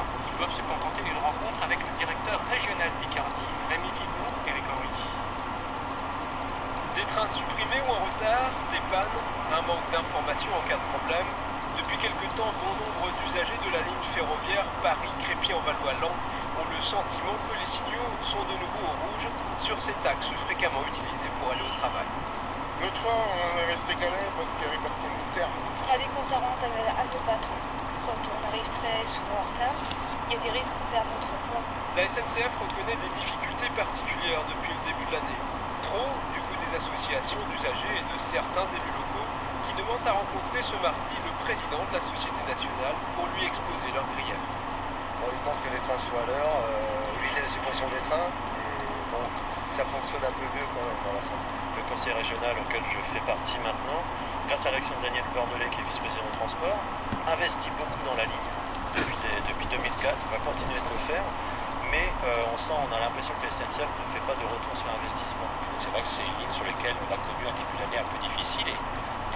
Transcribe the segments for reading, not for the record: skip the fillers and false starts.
Ils doivent se contenter d'une rencontre avec le directeur régional Picardie, Rémi Vivot et Eric Henry. Des trains supprimés ou en retard, des pannes, un manque d'informations en cas de problème. Depuis quelque temps, bon nombre d'usagers de la ligne ferroviaire Paris-Crépy-en-Valois-Lens ont le sentiment que les signaux sont de nouveau au rouge sur cet axe fréquemment utilisé pour aller au travail. L'autre fois, on est resté calé parce qu'il n'y avait pas de conducteur. On a des comptes à rendre à ne pas trop. Quand on arrive très souvent en retard, il y a des risques qu'on perde notre emploi. La SNCF reconnaît des difficultés particulières depuis le début de l'année. Trop du coup des associations d'usagers et de certains élus locaux qui demandent à rencontrer ce mardi le président de la Société nationale pour lui exposer leurs griefs. Bon, il manque que les trains soient à l'heure, éviter les suppressions des trains, et bon, que ça fonctionne un peu mieux quand même dans l'ensemble. Le conseil régional auquel je fais partie maintenant, grâce à l'action de Daniel Bordelais qui est vice-président de transport, investit beaucoup dans la ligne depuis 2004, on va continuer de le faire, mais on a l'impression que la SNCF ne fait pas de retour sur investissement. C'est vrai que c'est une ligne sur laquelle on a connu un début d'année un peu difficile et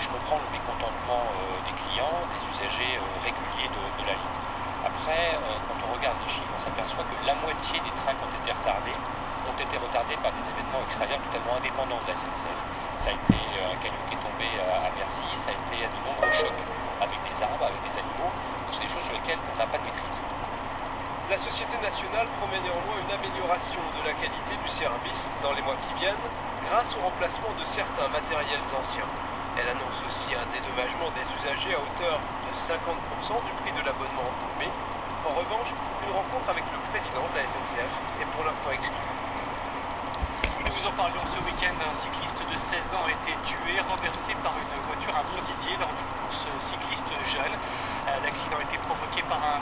je comprends le mécontentement des clients, des usagers réguliers de la ligne. Après, quand on regarde les chiffres, on s'aperçoit que la moitié des trains qui ont été retardés par des événements extérieurs totalement indépendants de la SNCF. Ça a été un camion qui est tombé à Bercy, ça a été de nombreux chocs avec des arbres, avec des animaux. C'est des choses sur lesquelles on n'a pas de maîtrise. La Société nationale promet néanmoins une amélioration de la qualité du service dans les mois qui viennent grâce au remplacement de certains matériels anciens. Elle annonce aussi un dédommagement des usagers à hauteur de 50% du prix de l'abonnement en mai. En revanche, une rencontre avec le président de la SNCF est pour l'instant exclue. Nous vous en parlions ce week-end, un cycliste de 16 ans a été tué, renversé par une voiture à Montdidier lors d'une course cycliste jeune. L'accident a été provoqué par un